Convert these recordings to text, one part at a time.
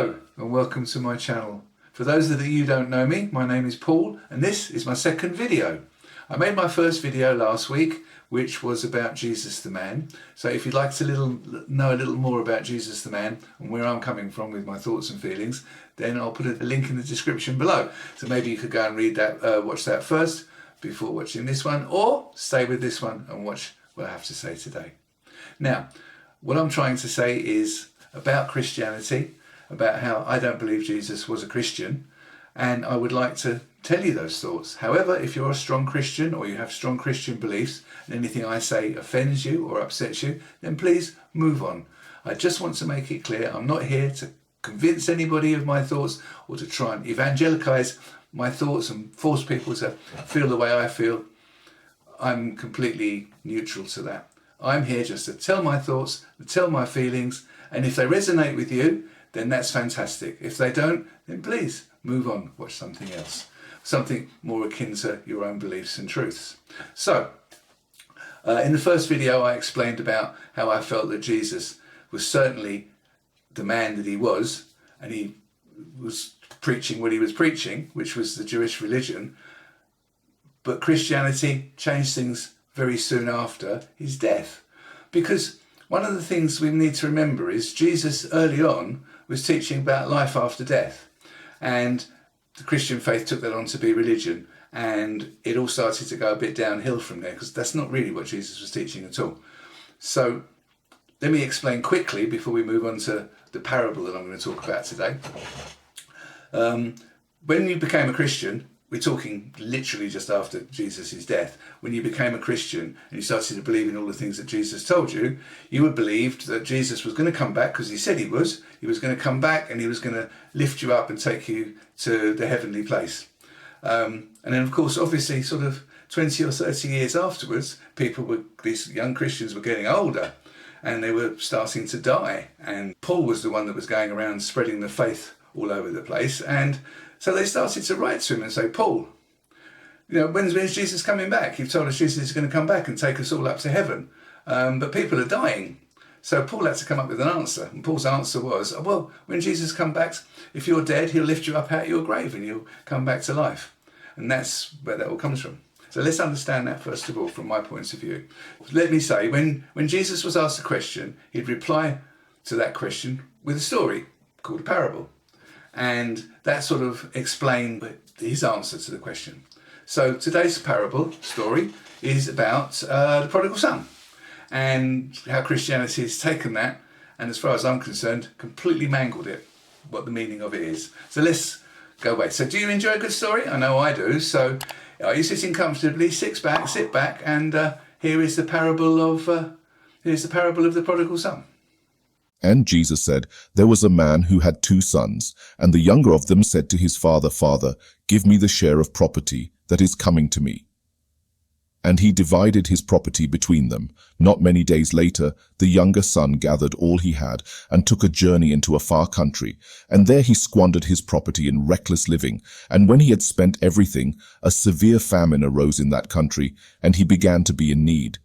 Hello and welcome to my channel. For those of you who don't know me, my name is Paul and this is my second video. I made my first video last week which was about Jesus the man. So if you'd like to know a little more about Jesus the man and where I'm coming from with my thoughts and feelings, then I'll put a link in the description below. So maybe you could go and read that, watch that first before watching this one, or stay with this one and watch what I have to say today. Now, what I'm trying to say is about Christianity, about how I don't believe Jesus was a Christian, and I would like to tell you those thoughts. However, if you're a strong Christian or you have strong Christian beliefs and anything I say offends you or upsets you, then please move on. I just want to make it clear I'm not here to convince anybody of my thoughts or to try and evangelicize my thoughts and force people to feel the way I feel. I'm completely neutral to that. I'm here just to tell my thoughts, to tell my feelings, and if they resonate with you, then that's fantastic. If they don't, then please move on, watch something else. Something more akin to your own beliefs and truths. So, in the first video I explained about how I felt that Jesus was certainly the man that he was, and he was preaching what he was preaching, which was the Jewish religion, but Christianity changed things very soon after his death. Because one of the things we need to remember is Jesus early on was teaching about life after death, and the Christian faith took that on to be religion, and it all started to go a bit downhill from there because that's not really what Jesus was teaching at all. So let me explain quickly before we move on to the parable that I'm going to talk about today. When you became a Christian, we're talking literally just after Jesus' death. When you became a Christian and you started to believe in all the things that Jesus told you, you had believed that Jesus was going to come back because he said he was. He was going to come back and he was going to lift you up and take you to the heavenly place. And then, of course, obviously, sort of 20 or 30 years afterwards, these young Christians were getting older and they were starting to die. And Paul was the one that was going around spreading the faith all over the place. And so they started to write to him and say, Paul, when's Jesus coming back? You've told us Jesus is going to come back and take us all up to heaven. But people are dying. So Paul had to come up with an answer. And Paul's answer was, well, when Jesus comes back, if you're dead, he'll lift you up out of your grave and you'll come back to life. And that's where that all comes from. So let's understand that first of all from my point of view. Let me say, when Jesus was asked a question, he'd reply to that question with a story called a parable. And that sort of explained his answer to the question. So today's parable story is about the prodigal son and how Christianity has taken that and, as far as I'm concerned, completely mangled it, what the meaning of it is. So let's go away. So do you enjoy a good story? I know I do. So are you sitting comfortably? Sit back, and here is the parable of the prodigal son. And Jesus said, There was a man who had 2 sons, and the younger of them said to his father, Father, give me the share of property that is coming to me. And he divided his property between them. Not many days later, the younger son gathered all he had and took a journey into a far country, and there he squandered his property in reckless living. And when he had spent everything, a severe famine arose in that country, and he began to be in need.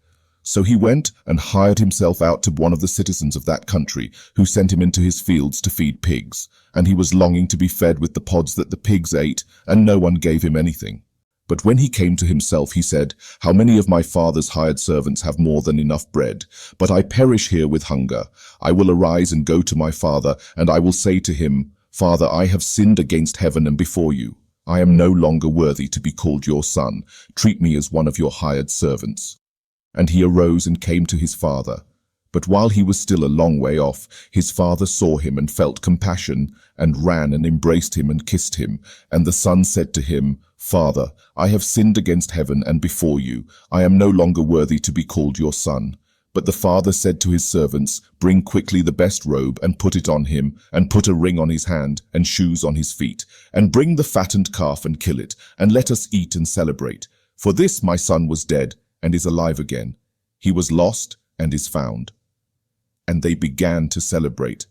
So he went and hired himself out to one of the citizens of that country, who sent him into his fields to feed pigs. And he was longing to be fed with the pods that the pigs ate, and no one gave him anything. But when he came to himself, he said, How many of my father's hired servants have more than enough bread? But I perish here with hunger. I will arise and go to my father, and I will say to him, Father, I have sinned against heaven and before you. I am no longer worthy to be called your son. Treat me as one of your hired servants. And he arose and came to his father. But while he was still a long way off, his father saw him and felt compassion, and ran and embraced him and kissed him. And the son said to him, Father, I have sinned against heaven and before you. I am no longer worthy to be called your son. But the father said to his servants, Bring quickly the best robe and put it on him, and put a ring on his hand and shoes on his feet. And bring the fattened calf and kill it, and let us eat and celebrate. For this my son was dead, and is alive again. He was lost and is found. And they began to celebrate.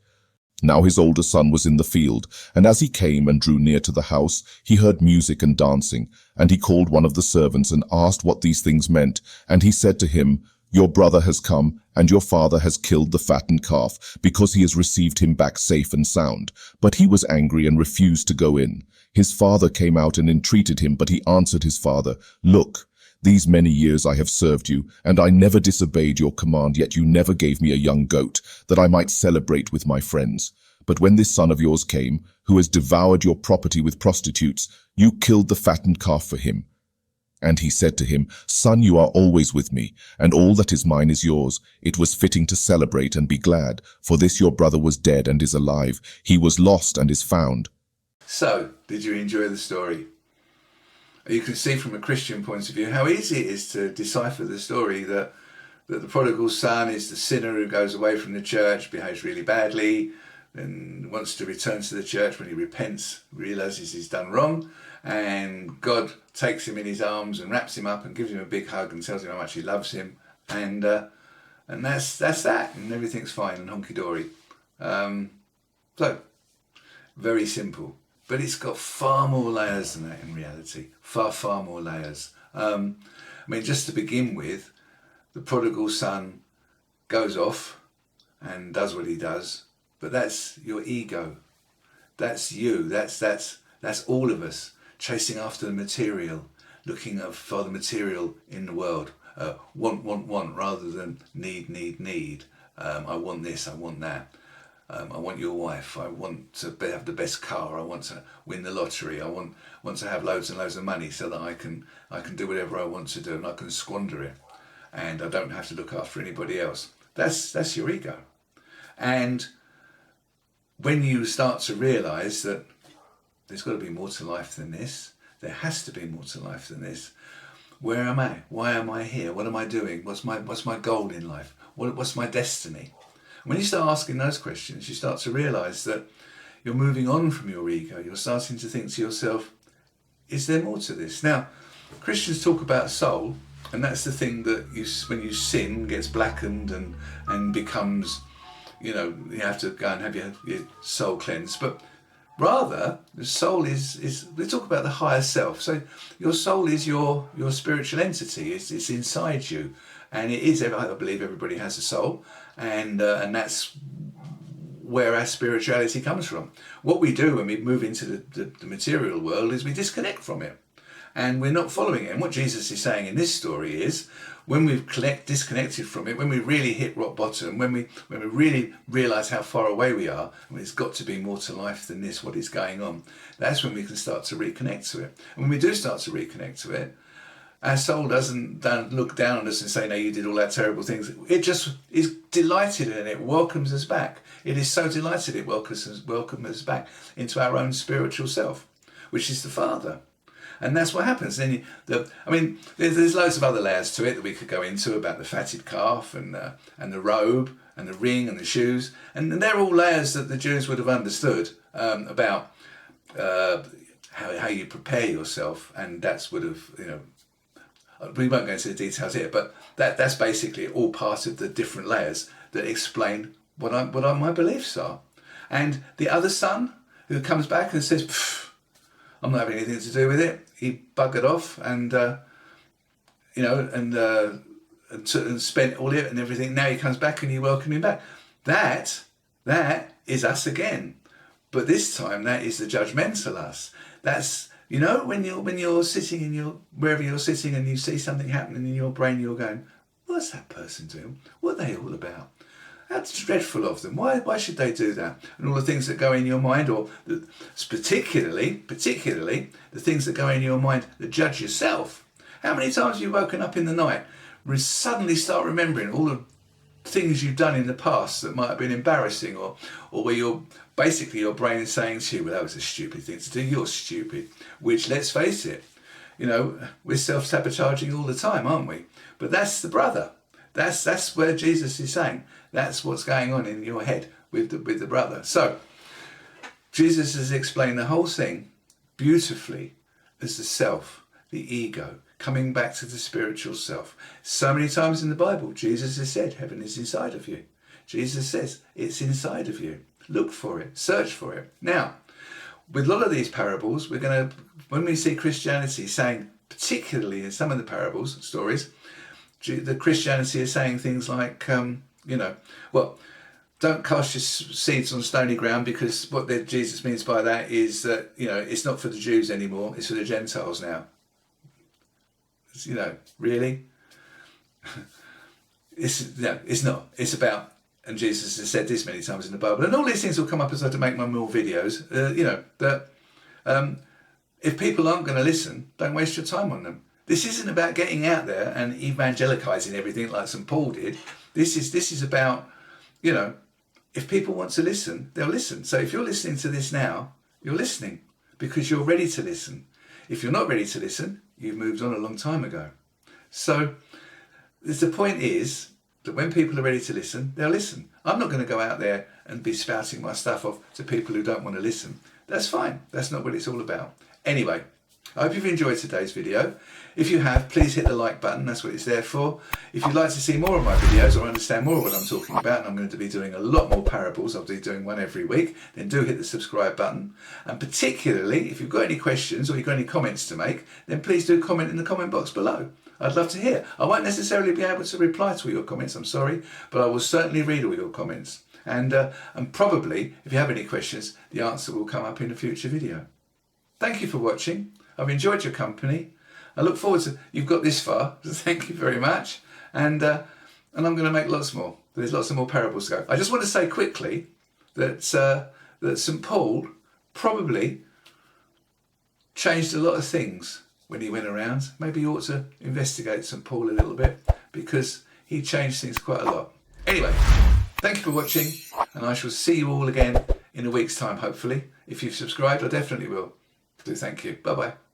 Now his older son was in the field, and as he came and drew near to the house, he heard music and dancing. And he called one of the servants and asked what these things meant. And he said to him, Your brother has come, and your father has killed the fattened calf, because he has received him back safe and sound. But he was angry and refused to go in. His father came out and entreated him, but he answered his father, Look, these many years I have served you, and I never disobeyed your command, yet you never gave me a young goat, that I might celebrate with my friends. But when this son of yours came, who has devoured your property with prostitutes, you killed the fattened calf for him. And he said to him, Son, you are always with me, and all that is mine is yours. It was fitting to celebrate and be glad, for this your brother was dead and is alive. He was lost and is found. So, did you enjoy the story? You can see from a Christian point of view how easy it is to decipher the story that the prodigal son is the sinner who goes away from the church, behaves really badly, and wants to return to the church. When he repents, realises he's done wrong, and God takes him in his arms and wraps him up and gives him a big hug and tells him how much he loves him, and that's that, and everything's fine and honky-dory. So, very simple. But it's got far more layers than that in reality. Far more layers. I mean, just to begin with, the prodigal son goes off and does what he does, but that's your ego. That's you. That's all of us chasing after the material, looking for the material in the world. Want, rather than need. I want this, I want that. I want your wife, I want to have the best car, I want to win the lottery, I want to have loads and loads of money so that I can do whatever I want to do and I can squander it and I don't have to look after anybody else. That's your ego. And when you start to realise that there's got to be more to life than this, there has to be more to life than this. Where am I? Why am I here? What am I doing? What's my goal in life? What's my destiny? When you start asking those questions, you start to realise that you're moving on from your ego. You're starting to think to yourself, is there more to this? Now, Christians talk about soul, and that's the thing that when you sin, gets blackened and becomes, you have to go and have your soul cleansed. But rather, the soul is we talk about the higher self. So your soul is your spiritual entity. It's inside you. And it is, I believe everybody has a soul, and that's where our spirituality comes from. What we do when we move into the material world is we disconnect from it, and we're not following it. And what Jesus is saying in this story is, when we've disconnected from it, when we really hit rock bottom, when we really realise how far away we are, and there's got to be more to life than this, what is going on, that's when we can start to reconnect to it. And when we do start to reconnect to it, our soul doesn't look down on us and say, no, you did all that terrible things. It just is delighted and it welcomes us back. It is so delighted it welcomes us back into our own spiritual self, which is the Father. And that's what happens. Then, there's loads of other layers to it that we could go into about the fatted calf and the robe and the ring and the shoes. And they're all layers that the Jews would have understood about how you prepare yourself. And that's would have, we won't go into the details here, but that's basically all part of the different layers that explain what my beliefs are. And the other son who comes back and says, I'm not having anything to do with it. He buggered off and spent all it and everything. Now he comes back and you welcome him back. That is us again. But this time that is the judgmental us. That's, when you're sitting in wherever you're sitting and you see something happening in your brain, you're going, what's that person doing? What are they all about? That's dreadful of them. Why should they do that? And all the things that go in your mind, or particularly the things that go in your mind that judge yourself. How many times have you woken up in the night, suddenly start remembering all the things you've done in the past that might have been embarrassing, or where your brain is saying to you, well, that was a stupid thing to do, you're stupid. Which, let's face it, we're self-sabotaging all the time, aren't we? But that's the brother. That's where Jesus is saying, that's what's going on in your head with the brother. So, Jesus has explained the whole thing beautifully as the self, the ego, coming back to the spiritual self. So many times in the Bible, Jesus has said, heaven is inside of you. Jesus says, it's inside of you. Look for it, search for it. Now, with a lot of these parables, when we see Christianity saying, particularly in some of the parables, stories, the Christianity is saying things like, well, don't cast your seeds on stony ground, because what Jesus means by that is that, it's not for the Jews anymore, it's for the Gentiles now. Really? It's not. It's about, and Jesus has said this many times in the Bible, and all these things will come up as I make my more videos, that if people aren't going to listen, don't waste your time on them. This isn't about getting out there and evangelicizing everything like St. Paul did. This is about, if people want to listen, they'll listen. So if you're listening to this now, you're listening because you're ready to listen. If you're not ready to listen, you've moved on a long time ago. So the point is that when people are ready to listen, they'll listen. I'm not going to go out there and be spouting my stuff off to people who don't want to listen. That's fine. That's not what it's all about. Anyway, I hope you've enjoyed today's video. If you have, please hit the like button. That's what it's there for. If you'd like to see more of my videos or understand more of what I'm talking about, and I'm going to be doing a lot more parables, I'll be doing one every week, then do hit the subscribe button. And particularly, if you've got any questions or you've got any comments to make, then please do comment in the comment box below. I'd love to hear. I won't necessarily be able to reply to all your comments, I'm sorry, but I will certainly read all your comments. And probably, if you have any questions, the answer will come up in a future video. Thank you for watching. I've enjoyed your company. I look forward to, you've got this far, so thank you very much. And I'm going to make lots more. There's lots of more parables to go. I just want to say quickly that St. Paul probably changed a lot of things when he went around. Maybe you ought to investigate St. Paul a little bit, because he changed things quite a lot. Anyway, thank you for watching, and I shall see you all again in a week's time, hopefully. If you've subscribed, I definitely will. Do thank you. Bye-bye.